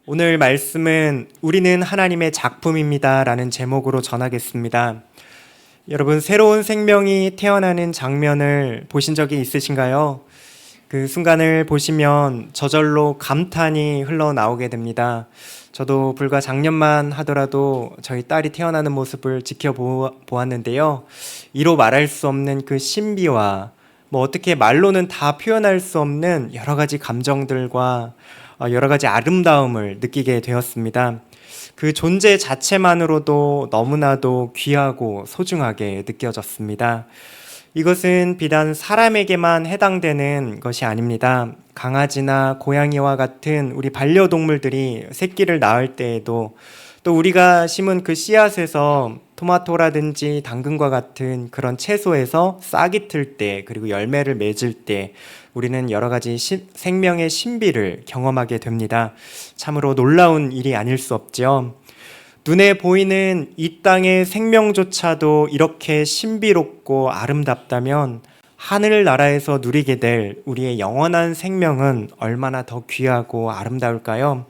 오늘 말씀은 우리는 하나님의 작품입니다 라는 제목으로 전하겠습니다. 여러분, 새로운 생명이 태어나는 장면을 보신 적이 있으신가요? 그 순간을 보시면 저절로 감탄이 흘러나오게 됩니다. 저도 불과 작년만 하더라도 저희 딸이 태어나는 모습을 지켜보았는데요. 이로 말할 수 없는 그 신비와 어떻게 말로는 다 표현할 수 없는 여러 가지 감정들과 여러 가지 아름다움을 느끼게 되었습니다. 그 존재 자체만으로도 너무나도 귀하고 소중하게 느껴졌습니다. 이것은 비단 사람에게만 해당되는 것이 아닙니다. 강아지나 고양이와 같은 우리 반려동물들이 새끼를 낳을 때에도 또 우리가 심은 그 씨앗에서 토마토라든지 당근과 같은 그런 채소에서 싹이 틀 때, 그리고 열매를 맺을 때 우리는 여러 가지 생명의 신비를 경험하게 됩니다. 참으로 놀라운 일이 아닐 수 없죠. 눈에 보이는 이 땅의 생명조차도 이렇게 신비롭고 아름답다면 하늘나라에서 누리게 될 우리의 영원한 생명은 얼마나 더 귀하고 아름다울까요?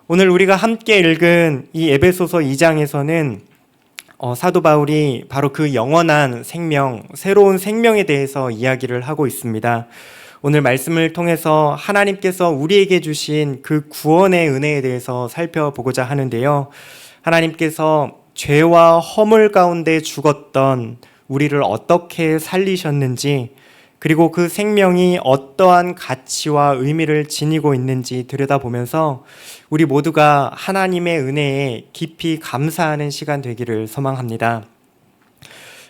오늘 우리가 함께 읽은 이 에베소서 2장에서는 사도 바울이 바로 그 영원한 생명, 새로운 생명에 대해서 이야기를 하고 있습니다. 오늘 말씀을 통해서 하나님께서 우리에게 주신 그 구원의 은혜에 대해서 살펴보고자 하는데요. 하나님께서 죄와 허물 가운데 죽었던 우리를 어떻게 살리셨는지, 그리고 그 생명이 어떠한 가치와 의미를 지니고 있는지 들여다보면서 우리 모두가 하나님의 은혜에 깊이 감사하는 시간 되기를 소망합니다.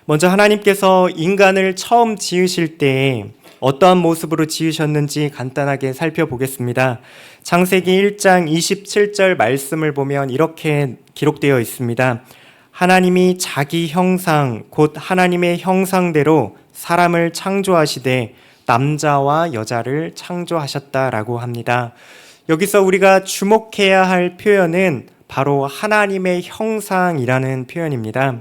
먼저 하나님께서 인간을 처음 지으실 때에 어떠한 모습으로 지으셨는지 간단하게 살펴보겠습니다. 창세기 1장 27절 말씀을 보면 이렇게 기록되어 있습니다. 하나님이 자기 형상 곧 하나님의 형상대로 사람을 창조하시되 남자와 여자를 창조하셨다라고 합니다. 여기서 우리가 주목해야 할 표현은 바로 하나님의 형상이라는 표현입니다.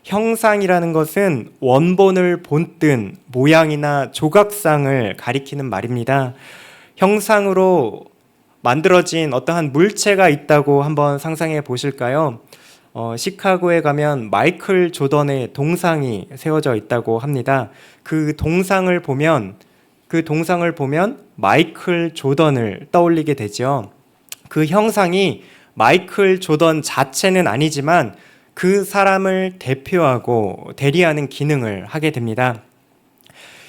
형상이라는 것은 원본을 본뜬 모양이나 조각상을 가리키는 말입니다. 형상으로 만들어진 어떠한 물체가 있다고 한번 상상해 보실까요? 시카고에 가면 마이클 조던의 동상이 세워져 있다고 합니다. 그 동상을 보면 마이클 조던을 떠올리게 되죠. 그 형상이 마이클 조던 자체는 아니지만 그 사람을 대표하고 대리하는 기능을 하게 됩니다.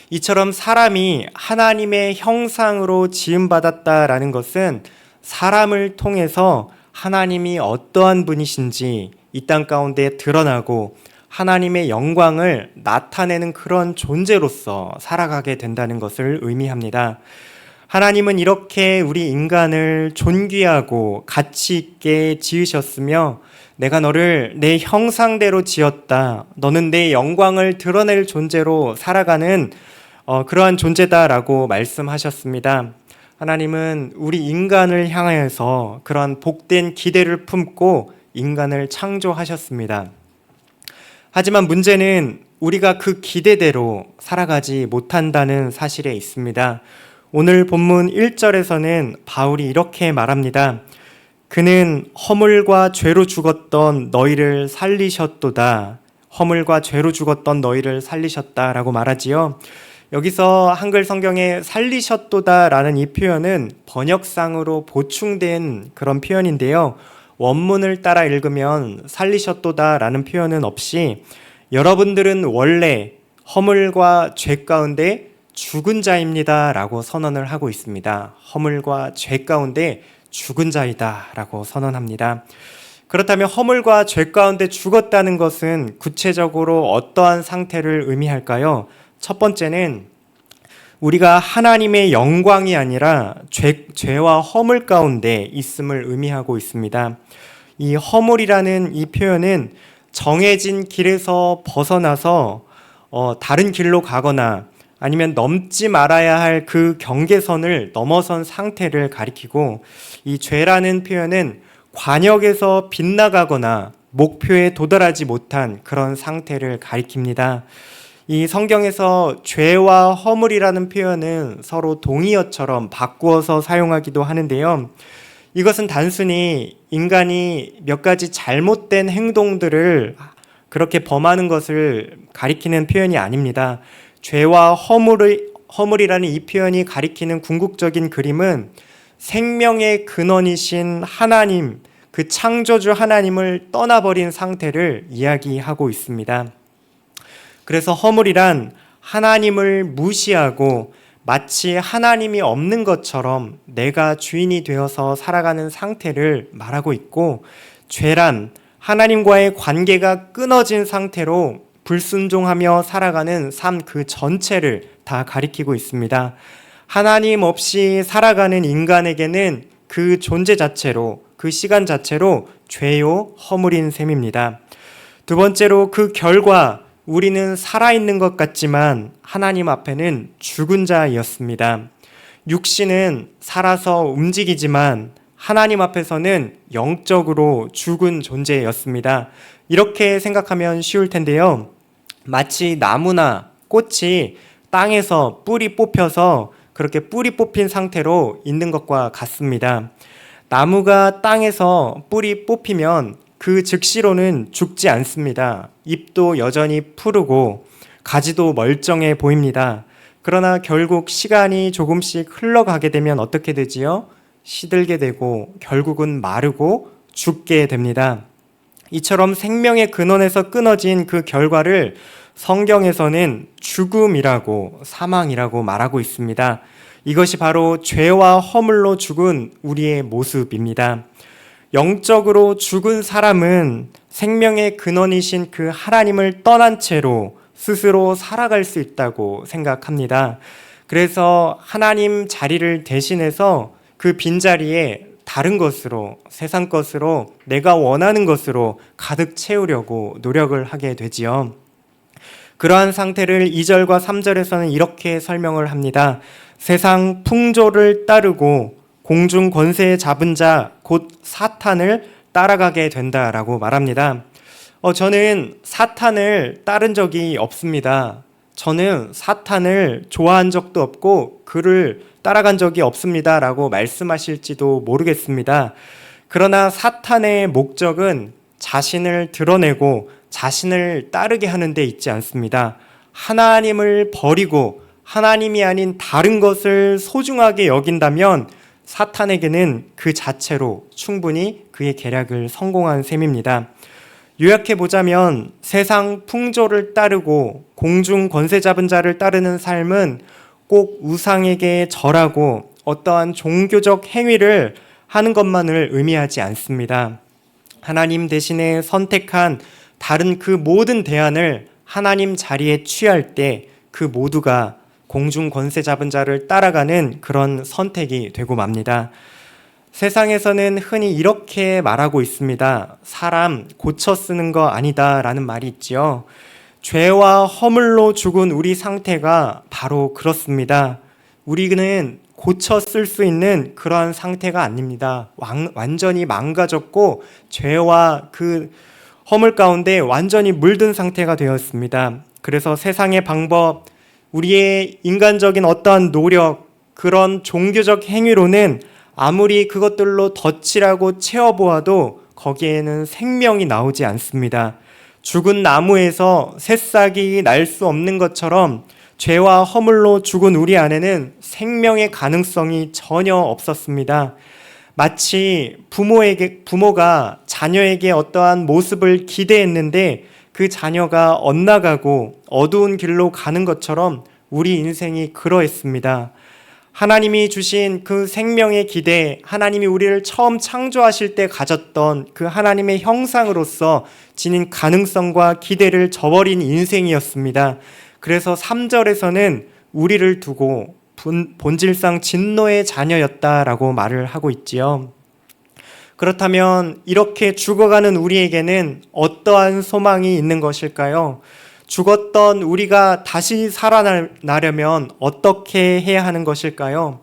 이처럼 사람이 하나님의 형상으로 지음받았다라는 것은 사람을 통해서 하나님이 어떠한 분이신지 이 땅 가운데 드러나고 하나님의 영광을 나타내는 그런 존재로서 살아가게 된다는 것을 의미합니다. 하나님은 이렇게 우리 인간을 존귀하고 가치 있게 지으셨으며 내가 너를 내 형상대로 지었다. 너는 내 영광을 드러낼 존재로 살아가는 그러한 존재다라고 말씀하셨습니다. 하나님은 우리 인간을 향하여서 그러한 복된 기대를 품고 인간을 창조하셨습니다. 하지만 문제는 우리가 그 기대대로 살아가지 못한다는 사실에 있습니다. 오늘 본문 1절에서는 바울이 이렇게 말합니다. 그는 허물과 죄로 죽었던 너희를 살리셨도다. 허물과 죄로 죽었던 너희를 살리셨다라고 말하지요. 여기서 한글 성경에 살리셨도다라는 이 표현은 번역상으로 보충된 그런 표현인데요. 원문을 따라 읽으면 살리셨도다라는 표현은 없이 여러분들은 원래 허물과 죄 가운데 죽은 자입니다 라고 선언을 하고 있습니다. 허물과 죄 가운데 죽은 자이다 라고 선언합니다. 그렇다면 허물과 죄 가운데 죽었다는 것은 구체적으로 어떠한 상태를 의미할까요? 첫 번째는 우리가 하나님의 영광이 아니라 죄와 허물 가운데 있음을 의미하고 있습니다. 이 허물이라는 이 표현은 정해진 길에서 벗어나서 다른 길로 가거나 아니면 넘지 말아야 할 그 경계선을 넘어선 상태를 가리키고, 이 죄라는 표현은 관역에서 빗나가거나 목표에 도달하지 못한 그런 상태를 가리킵니다. 이 성경에서 죄와 허물이라는 표현은 서로 동의어처럼 바꾸어서 사용하기도 하는데요. 이것은 단순히 인간이 몇 가지 잘못된 행동들을 그렇게 범하는 것을 가리키는 표현이 아닙니다. 죄와 허물이라는 이 표현이 가리키는 궁극적인 그림은 생명의 근원이신 하나님, 그 창조주 하나님을 떠나버린 상태를 이야기하고 있습니다. 그래서 허물이란 하나님을 무시하고 마치 하나님이 없는 것처럼 내가 주인이 되어서 살아가는 상태를 말하고 있고, 죄란 하나님과의 관계가 끊어진 상태로 불순종하며 살아가는 삶 그 전체를 다 가리키고 있습니다. 하나님 없이 살아가는 인간에게는 그 존재 자체로, 그 시간 자체로 죄요, 허물인 셈입니다. 두 번째로 그 결과, 우리는 살아있는 것 같지만 하나님 앞에는 죽은 자였습니다. 육신은 살아서 움직이지만 하나님 앞에서는 영적으로 죽은 존재였습니다. 이렇게 생각하면 쉬울 텐데요. 마치 나무나 꽃이 땅에서 뿌리 뽑혀서 그렇게 뿌리 뽑힌 상태로 있는 것과 같습니다. 나무가 땅에서 뿌리 뽑히면 그 즉시로는 죽지 않습니다. 잎도 여전히 푸르고 가지도 멀쩡해 보입니다. 그러나 결국 시간이 조금씩 흘러가게 되면 어떻게 되지요? 시들게 되고 결국은 마르고 죽게 됩니다. 이처럼 생명의 근원에서 끊어진 그 결과를 성경에서는 죽음이라고, 사망이라고 말하고 있습니다. 이것이 바로 죄와 허물로 죽은 우리의 모습입니다. 영적으로 죽은 사람은 생명의 근원이신 그 하나님을 떠난 채로 스스로 살아갈 수 있다고 생각합니다. 그래서 하나님 자리를 대신해서 그 빈자리에 다른 것으로, 세상 것으로, 내가 원하는 것으로 가득 채우려고 노력을 하게 되지요. 그러한 상태를 2절과 3절에서는 이렇게 설명을 합니다. 세상 풍조를 따르고 공중 권세에 잡은 자, 곧 사탄을 따라가게 된다라고 말합니다. 저는 사탄을 따른 적이 없습니다. 저는 사탄을 좋아한 적도 없고 그를 따라간 적이 없습니다 라고 말씀하실지도 모르겠습니다. 그러나 사탄의 목적은 자신을 드러내고 자신을 따르게 하는 데 있지 않습니다. 하나님을 버리고 하나님이 아닌 다른 것을 소중하게 여긴다면 사탄에게는 그 자체로 충분히 그의 계략을 성공한 셈입니다. 요약해보자면 세상 풍조를 따르고 공중 권세 잡은 자를 따르는 삶은 꼭 우상에게 절하고 어떠한 종교적 행위를 하는 것만을 의미하지 않습니다. 하나님 대신에 선택한 다른 그 모든 대안을 하나님 자리에 취할 때 그 모두가 공중 권세 잡은 자를 따라가는 그런 선택이 되고 맙니다. 세상에서는 흔히 이렇게 말하고 있습니다. 사람 고쳐 쓰는 거 아니다 라는 말이 있지요. 죄와 허물로 죽은 우리 상태가 바로 그렇습니다. 우리는 고쳐 쓸 수 있는 그러한 상태가 아닙니다. 완전히 망가졌고 죄와 그 허물 가운데 완전히 물든 상태가 되었습니다. 그래서 세상의 방법, 우리의 인간적인 어떠한 노력, 그런 종교적 행위로는 아무리 그것들로 덧칠하고 채워보아도 거기에는 생명이 나오지 않습니다. 죽은 나무에서 새싹이 날 수 없는 것처럼 죄와 허물로 죽은 우리 안에는 생명의 가능성이 전혀 없었습니다. 마치 부모가 자녀에게 어떠한 모습을 기대했는데 그 자녀가 엇나가고 어두운 길로 가는 것처럼 우리 인생이 그러했습니다. 하나님이 주신 그 생명의 기대, 하나님이 우리를 처음 창조하실 때 가졌던 그 하나님의 형상으로서 지닌 가능성과 기대를 저버린 인생이었습니다. 그래서 3절에서는 우리를 두고 본질상 진노의 자녀였다라고 말을 하고 있지요. 그렇다면 이렇게 죽어가는 우리에게는 어떠한 소망이 있는 것일까요? 죽었던 우리가 다시 살아나려면 어떻게 해야 하는 것일까요?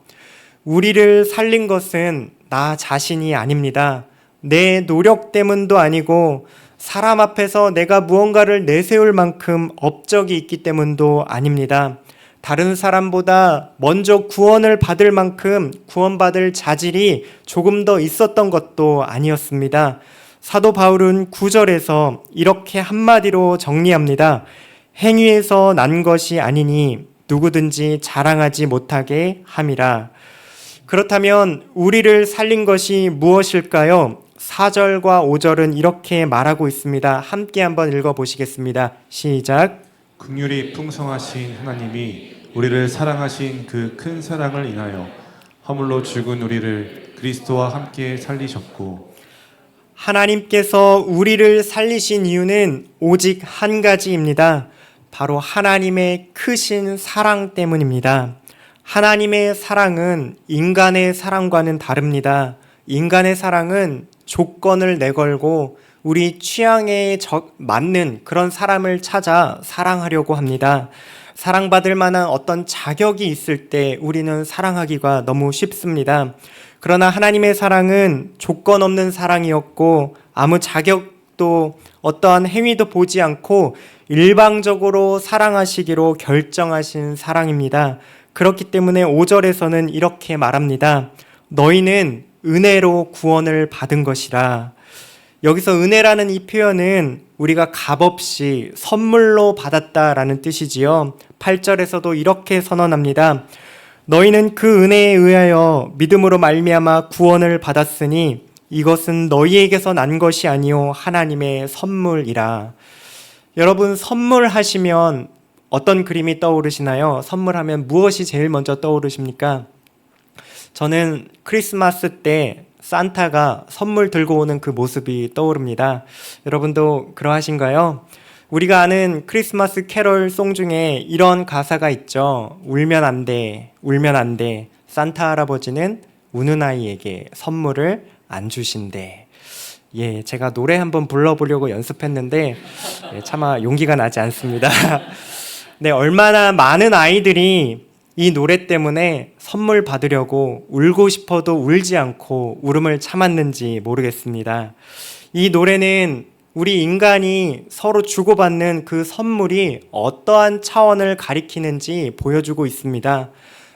우리를 살린 것은 나 자신이 아닙니다. 내 노력 때문도 아니고 사람 앞에서 내가 무언가를 내세울 만큼 업적이 있기 때문도 아닙니다. 다른 사람보다 먼저 구원을 받을 만큼 구원받을 자질이 조금 더 있었던 것도 아니었습니다. 사도 바울은 9절에서 이렇게 한마디로 정리합니다. 행위에서 난 것이 아니니 누구든지 자랑하지 못하게 함이라. 그렇다면 우리를 살린 것이 무엇일까요? 4절과 5절은 이렇게 말하고 있습니다. 함께 한번 읽어보시겠습니다. 시작. 긍휼이 풍성하신 하나님이 우리를 사랑하신 그 큰 사랑을 인하여 허물로 죽은 우리를 그리스도와 함께 살리셨고, 하나님께서 우리를 살리신 이유는 오직 한 가지입니다. 바로 하나님의 크신 사랑 때문입니다. 하나님의 사랑은 인간의 사랑과는 다릅니다. 인간의 사랑은 조건을 내걸고 우리 취향에 맞는 그런 사람을 찾아 사랑하려고 합니다. 사랑받을 만한 어떤 자격이 있을 때 우리는 사랑하기가 너무 쉽습니다. 그러나 하나님의 사랑은 조건 없는 사랑이었고 아무 자격도 어떠한 행위도 보지 않고 일방적으로 사랑하시기로 결정하신 사랑입니다. 그렇기 때문에 5절에서는 이렇게 말합니다. 너희는 은혜로 구원을 받은 것이라. 여기서 은혜라는 이 표현은 우리가 값없이 선물로 받았다라는 뜻이지요. 8절에서도 이렇게 선언합니다. 너희는 그 은혜에 의하여 믿음으로 말미암아 구원을 받았으니 이것은 너희에게서 난 것이 아니요 하나님의 선물이라. 여러분, 선물하시면 어떤 그림이 떠오르시나요? 선물하면 무엇이 제일 먼저 떠오르십니까? 저는 크리스마스 때 산타가 선물 들고 오는 그 모습이 떠오릅니다. 여러분도 그러하신가요? 우리가 아는 크리스마스 캐롤 송 중에 이런 가사가 있죠. 울면 안 돼, 울면 안 돼. 산타 할아버지는 우는 아이에게 선물을 안 주신대. 예, 제가 노래 한번 불러보려고 연습했는데 차마 용기가 나지 않습니다. 네, 얼마나 많은 아이들이 이 노래 때문에 선물 받으려고 울고 싶어도 울지 않고 울음을 참았는지 모르겠습니다. 이 노래는 우리 인간이 서로 주고받는 그 선물이 어떠한 차원을 가리키는지 보여주고 있습니다.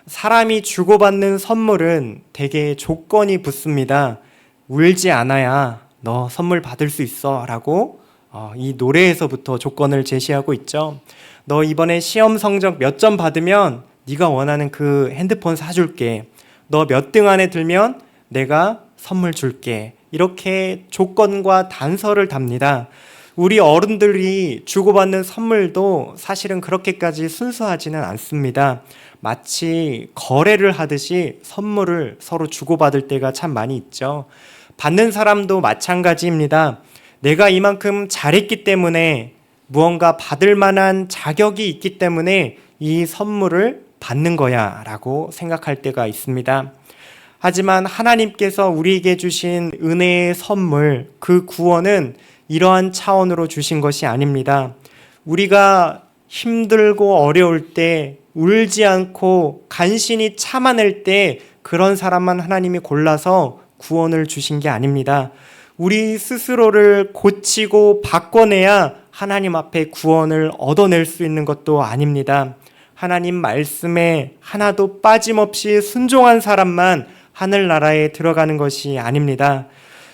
사람이 주고받는 선물은 대개 조건이 붙습니다. 울지 않아야 너 선물 받을 수 있어 라고 이 노래에서부터 조건을 제시하고 있죠. 너 이번에 시험 성적 몇 점 받으면 네가 원하는 그 핸드폰 사줄게. 너 몇 등 안에 들면 내가 선물 줄게. 이렇게 조건과 단서를 답니다. 우리 어른들이 주고받는 선물도 사실은 그렇게까지 순수하지는 않습니다. 마치 거래를 하듯이 선물을 서로 주고받을 때가 참 많이 있죠. 받는 사람도 마찬가지입니다. 내가 이만큼 잘했기 때문에 무언가 받을 만한 자격이 있기 때문에 이 선물을 받는 거야 라고 생각할 때가 있습니다. 하지만 하나님께서 우리에게 주신 은혜의 선물, 그 구원은 이러한 차원으로 주신 것이 아닙니다. 우리가 힘들고 어려울 때 울지 않고 간신히 참아낼 때 그런 사람만 하나님이 골라서 구원을 주신 게 아닙니다. 우리 스스로를 고치고 바꿔내야 하나님 앞에 구원을 얻어낼 수 있는 것도 아닙니다. 하나님 말씀에 하나도 빠짐없이 순종한 사람만 하늘나라에 들어가는 것이 아닙니다.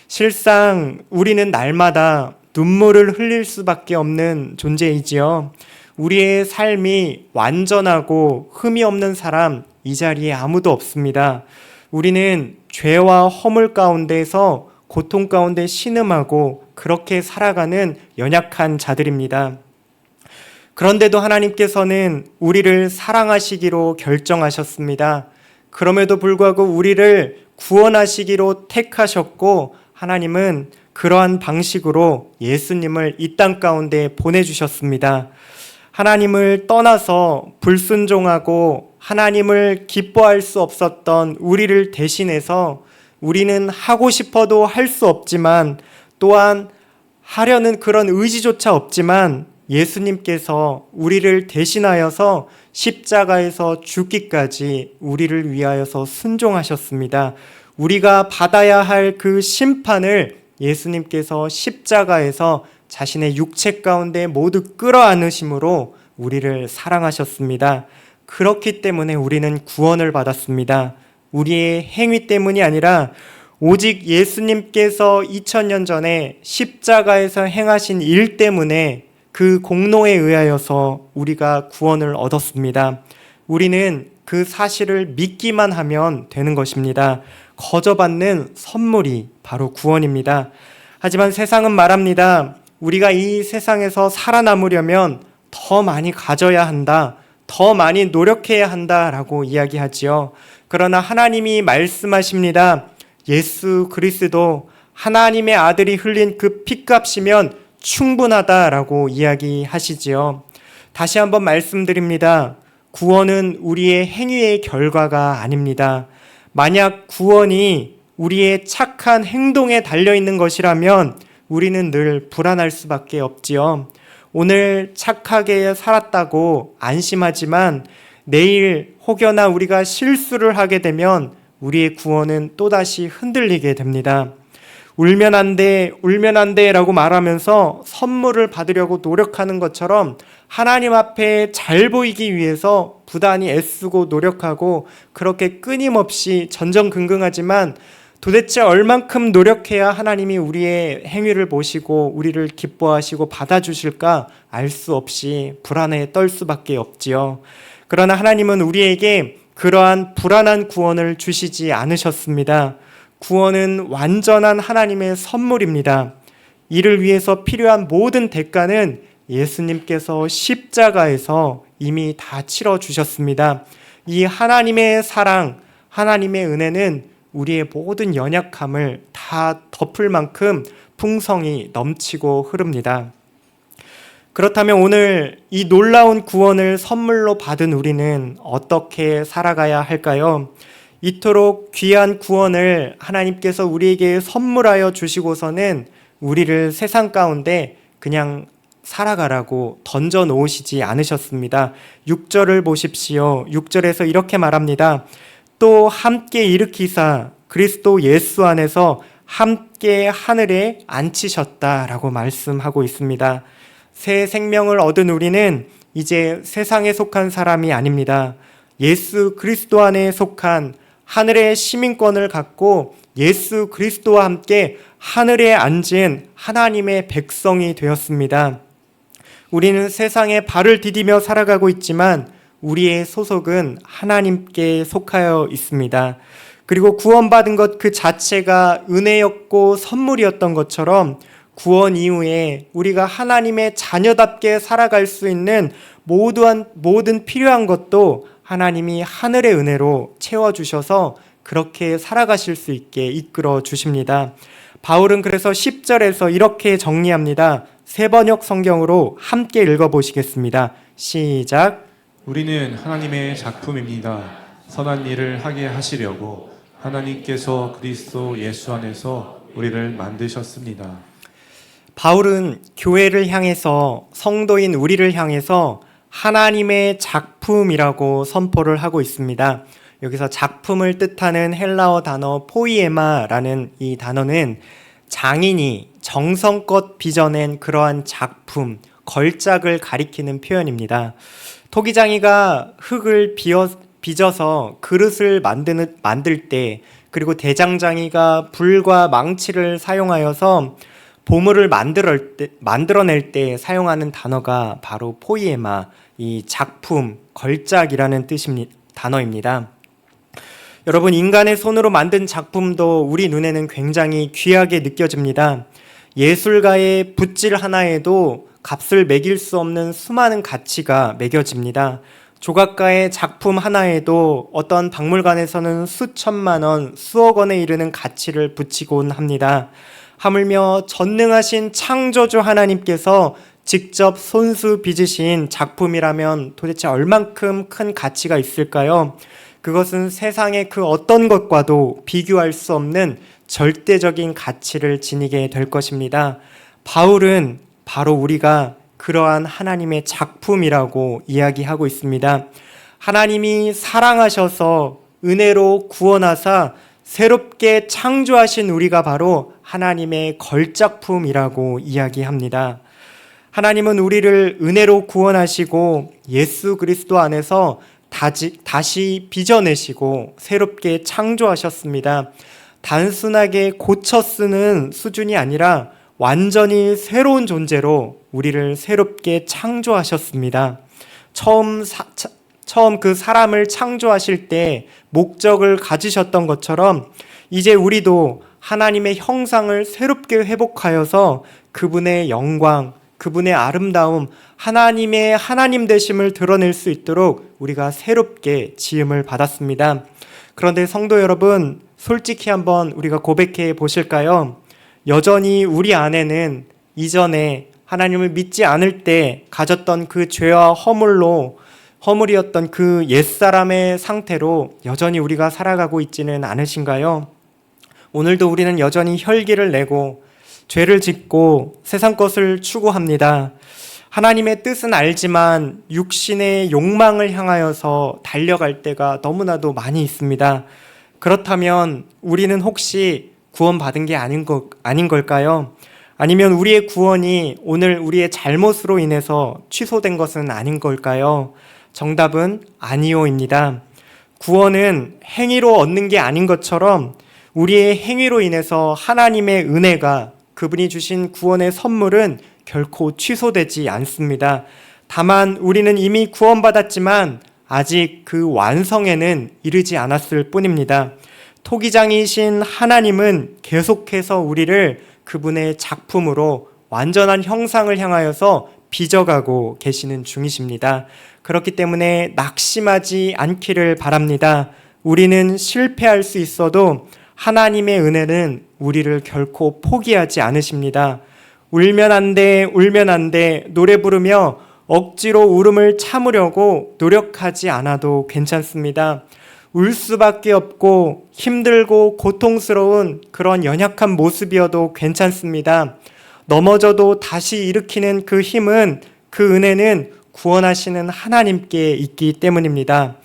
실상 우리는 날마다 눈물을 흘릴 수밖에 없는 존재이지요. 우리의 삶이 완전하고 흠이 없는 사람 이 자리에 아무도 없습니다. 우리는 죄와 허물 가운데서 고통 가운데 신음하고 그렇게 살아가는 연약한 자들입니다. 그런데도 하나님께서는 우리를 사랑하시기로 결정하셨습니다. 그럼에도 불구하고 우리를 구원하시기로 택하셨고 하나님은 그러한 방식으로 예수님을 이 땅 가운데 보내주셨습니다. 하나님을 떠나서 불순종하고 하나님을 기뻐할 수 없었던 우리를 대신해서 우리는 하고 싶어도 할 수 없지만 또한 하려는 그런 의지조차 없지만 예수님께서 우리를 대신하여서 십자가에서 죽기까지 우리를 위하여서 순종하셨습니다. 우리가 받아야 할 그 심판을 예수님께서 십자가에서 자신의 육체 가운데 모두 끌어안으심으로 우리를 사랑하셨습니다. 그렇기 때문에 우리는 구원을 받았습니다. 우리의 행위 때문이 아니라 오직 예수님께서 2000년 전에 십자가에서 행하신 일 때문에 그 공로에 의하여서 우리가 구원을 얻었습니다. 우리는 그 사실을 믿기만 하면 되는 것입니다. 거저 받는 선물이 바로 구원입니다. 하지만 세상은 말합니다. 우리가 이 세상에서 살아남으려면 더 많이 가져야 한다, 더 많이 노력해야 한다라고 이야기하지요. 그러나 하나님이 말씀하십니다. 예수 그리스도 하나님의 아들이 흘린 그 피값이면 충분하다라고 이야기하시지요. 다시 한번 말씀드립니다. 구원은 우리의 행위의 결과가 아닙니다. 만약 구원이 우리의 착한 행동에 달려있는 것이라면 우리는 늘 불안할 수밖에 없지요. 오늘 착하게 살았다고 안심하지만 내일 혹여나 우리가 실수를 하게 되면 우리의 구원은 또다시 흔들리게 됩니다. 울면 안 돼, 울면 안 돼 라고 말하면서 선물을 받으려고 노력하는 것처럼 하나님 앞에 잘 보이기 위해서 부단히 애쓰고 노력하고 그렇게 끊임없이 전전긍긍하지만 도대체 얼만큼 노력해야 하나님이 우리의 행위를 보시고 우리를 기뻐하시고 받아주실까 알 수 없이 불안에 떨 수밖에 없지요. 그러나 하나님은 우리에게 그러한 불안한 구원을 주시지 않으셨습니다. 구원은 완전한 하나님의 선물입니다. 이를 위해서 필요한 모든 대가는 예수님께서 십자가에서 이미 다 치러주셨습니다. 이 하나님의 사랑, 하나님의 은혜는 우리의 모든 연약함을 다 덮을 만큼 풍성히 넘치고 흐릅니다. 그렇다면 오늘 이 놀라운 구원을 선물로 받은 우리는 어떻게 살아가야 할까요? 이토록 귀한 구원을 하나님께서 우리에게 선물하여 주시고서는 우리를 세상 가운데 그냥 살아가라고 던져 놓으시지 않으셨습니다. 6절을 보십시오. 6절에서 이렇게 말합니다. 또 함께 일으키사 그리스도 예수 안에서 함께 하늘에 앉히셨다라고 말씀하고 있습니다. 새 생명을 얻은 우리는 이제 세상에 속한 사람이 아닙니다. 예수 그리스도 안에 속한 하늘의 시민권을 갖고 예수 그리스도와 함께 하늘에 앉은 하나님의 백성이 되었습니다. 우리는 세상에 발을 디디며 살아가고 있지만 우리의 소속은 하나님께 속하여 있습니다. 그리고 구원받은 것 그 자체가 은혜였고 선물이었던 것처럼 구원 이후에 우리가 하나님의 자녀답게 살아갈 수 있는 모든 필요한 것도 하나님이 하늘의 은혜로 채워주셔서 그렇게 살아가실 수 있게 이끌어 주십니다. 바울은 그래서 10절에서 이렇게 정리합니다. 세번역 성경으로 함께 읽어보시겠습니다. 시작. 우리는 하나님의 작품입니다. 선한 일을 하게 하시려고 하나님께서 그리스도 예수 안에서 우리를 만드셨습니다. 바울은 교회를 향해서, 성도인 우리를 향해서 하나님의 작품이라고 선포를 하고 있습니다. 여기서 작품을 뜻하는 헬라어 단어 포이에마라는 이 단어는 장인이 정성껏 빚어낸 그러한 작품, 걸작을 가리키는 표현입니다. 토기장이가 흙을 빚어서 그릇을 만들 때, 그리고 대장장이가 불과 망치를 사용하여서 보물을 만들어낼 때 사용하는 단어가 바로 포이에마, 이 작품, 걸작이라는 단어입니다. 여러분, 인간의 손으로 만든 작품도 우리 눈에는 굉장히 귀하게 느껴집니다. 예술가의 붓질 하나에도 값을 매길 수 없는 수많은 가치가 매겨집니다. 조각가의 작품 하나에도 어떤 박물관에서는 수천만 원, 수억 원에 이르는 가치를 붙이곤 합니다. 하물며 전능하신 창조주 하나님께서 직접 손수 빚으신 작품이라면 도대체 얼만큼 큰 가치가 있을까요? 그것은 세상의 그 어떤 것과도 비교할 수 없는 절대적인 가치를 지니게 될 것입니다. 바울은 바로 우리가 그러한 하나님의 작품이라고 이야기하고 있습니다. 하나님이 사랑하셔서 은혜로 구원하사 새롭게 창조하신 우리가 바로 하나님의 걸작품이라고 이야기합니다. 하나님은 우리를 은혜로 구원하시고 예수 그리스도 안에서 다시 빚어내시고 새롭게 창조하셨습니다. 단순하게 고쳐 쓰는 수준이 아니라 완전히 새로운 존재로 우리를 새롭게 창조하셨습니다. 처음 그 사람을 창조하실 때 목적을 가지셨던 것처럼 이제 우리도 하나님의 형상을 새롭게 회복하여서 그분의 영광, 그분의 아름다움, 하나님의 하나님 되심을 드러낼 수 있도록 우리가 새롭게 지음을 받았습니다. 그런데 성도 여러분, 솔직히 한번 우리가 고백해 보실까요? 여전히 우리 안에는 이전에 하나님을 믿지 않을 때 가졌던 그 죄와 허물이었던 그 옛사람의 상태로 여전히 우리가 살아가고 있지는 않으신가요? 오늘도 우리는 여전히 혈기를 내고 죄를 짓고 세상 것을 추구합니다. 하나님의 뜻은 알지만 육신의 욕망을 향하여서 달려갈 때가 너무나도 많이 있습니다. 그렇다면 우리는 혹시 구원받은 게 아닌 걸까요? 아니면 우리의 구원이 오늘 우리의 잘못으로 인해서 취소된 것은 아닌 걸까요? 정답은 아니오입니다. 구원은 행위로 얻는 게 아닌 것처럼 우리의 행위로 인해서 하나님의 은혜가, 그분이 주신 구원의 선물은 결코 취소되지 않습니다. 다만 우리는 이미 구원받았지만 아직 그 완성에는 이르지 않았을 뿐입니다. 토기장이신 하나님은 계속해서 우리를 그분의 작품으로 완전한 형상을 향하여서 빚어가고 계시는 중이십니다. 그렇기 때문에 낙심하지 않기를 바랍니다. 우리는 실패할 수 있어도 하나님의 은혜는 우리를 결코 포기하지 않으십니다. 울면 안 돼, 울면 안 돼 노래 부르며 억지로 울음을 참으려고 노력하지 않아도 괜찮습니다. 울 수밖에 없고 힘들고 고통스러운 그런 연약한 모습이어도 괜찮습니다. 넘어져도 다시 일으키는 그 힘은, 그 은혜는 구원하시는 하나님께 있기 때문입니다.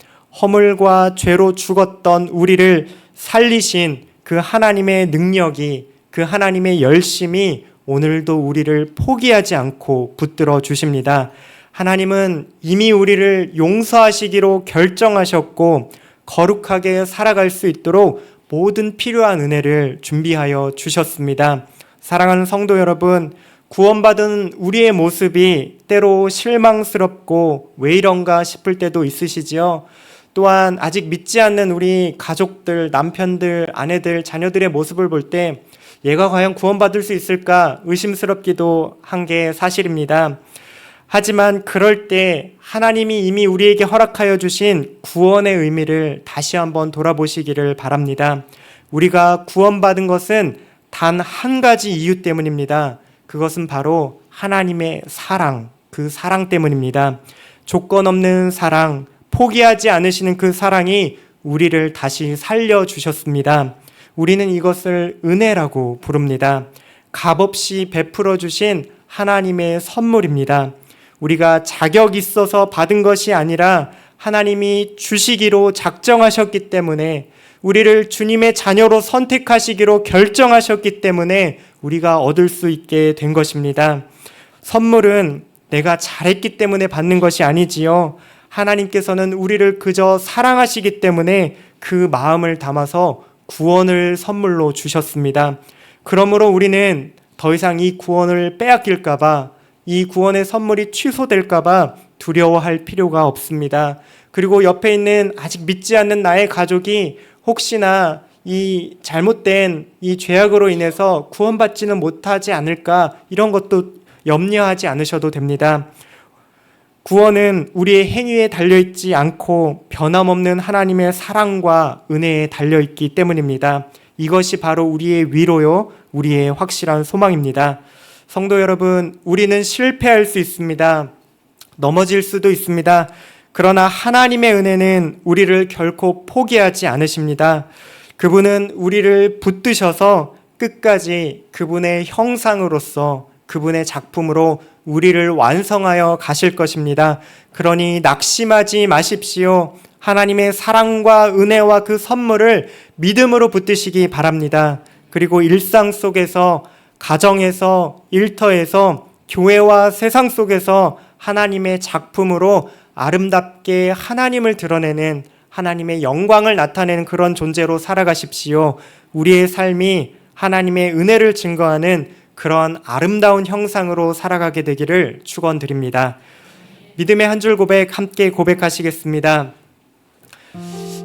허물과 죄로 죽었던 우리를 살리신 그 하나님의 능력이, 그 하나님의 열심이 오늘도 우리를 포기하지 않고 붙들어 주십니다. 하나님은 이미 우리를 용서하시기로 결정하셨고 거룩하게 살아갈 수 있도록 모든 필요한 은혜를 준비하여 주셨습니다. 사랑하는 성도 여러분, 구원받은 우리의 모습이 때로 실망스럽고 왜 이런가 싶을 때도 있으시지요. 또한 아직 믿지 않는 우리 가족들, 남편들, 아내들, 자녀들의 모습을 볼 때 얘가 과연 구원받을 수 있을까 의심스럽기도 한 게 사실입니다. 하지만 그럴 때 하나님이 이미 우리에게 허락하여 주신 구원의 의미를 다시 한번 돌아보시기를 바랍니다. 우리가 구원받은 것은 단 한 가지 이유 때문입니다. 그것은 바로 하나님의 사랑, 그 사랑 때문입니다. 조건 없는 사랑, 포기하지 않으시는 그 사랑이 우리를 다시 살려주셨습니다. 우리는 이것을 은혜라고 부릅니다. 값없이 베풀어 주신 하나님의 선물입니다. 우리가 자격 있어서 받은 것이 아니라 하나님이 주시기로 작정하셨기 때문에, 우리를 주님의 자녀로 선택하시기로 결정하셨기 때문에 우리가 얻을 수 있게 된 것입니다. 선물은 내가 잘했기 때문에 받는 것이 아니지요. 하나님께서는 우리를 그저 사랑하시기 때문에 그 마음을 담아서 구원을 선물로 주셨습니다. 그러므로 우리는 더 이상 이 구원을 빼앗길까봐, 이 구원의 선물이 취소될까봐 두려워할 필요가 없습니다. 그리고 옆에 있는 아직 믿지 않는 나의 가족이 혹시나 이 잘못된 이 죄악으로 인해서 구원받지는 못하지 않을까, 이런 것도 염려하지 않으셔도 됩니다. 구원은 우리의 행위에 달려있지 않고 변함없는 하나님의 사랑과 은혜에 달려있기 때문입니다. 이것이 바로 우리의 위로요, 우리의 확실한 소망입니다. 성도 여러분, 우리는 실패할 수 있습니다. 넘어질 수도 있습니다. 그러나 하나님의 은혜는 우리를 결코 포기하지 않으십니다. 그분은 우리를 붙드셔서 끝까지 그분의 형상으로서, 그분의 작품으로 우리를 완성하여 가실 것입니다. 그러니 낙심하지 마십시오. 하나님의 사랑과 은혜와 그 선물을 믿음으로 붙드시기 바랍니다. 그리고 일상 속에서, 가정에서, 일터에서, 교회와 세상 속에서 하나님의 작품으로 아름답게 하나님을 드러내는, 하나님의 영광을 나타내는 그런 존재로 살아가십시오. 우리의 삶이 하나님의 은혜를 증거하는 그런 아름다운 형상으로 살아가게 되기를 축원드립니다. 믿음의 한 줄 고백 함께 고백하시겠습니다.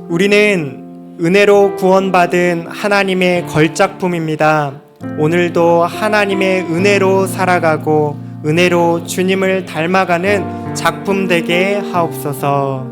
우리는 은혜로 구원받은 하나님의 걸작품입니다. 오늘도 하나님의 은혜로 살아가고 은혜로 주님을 닮아가는 작품 되게 하옵소서.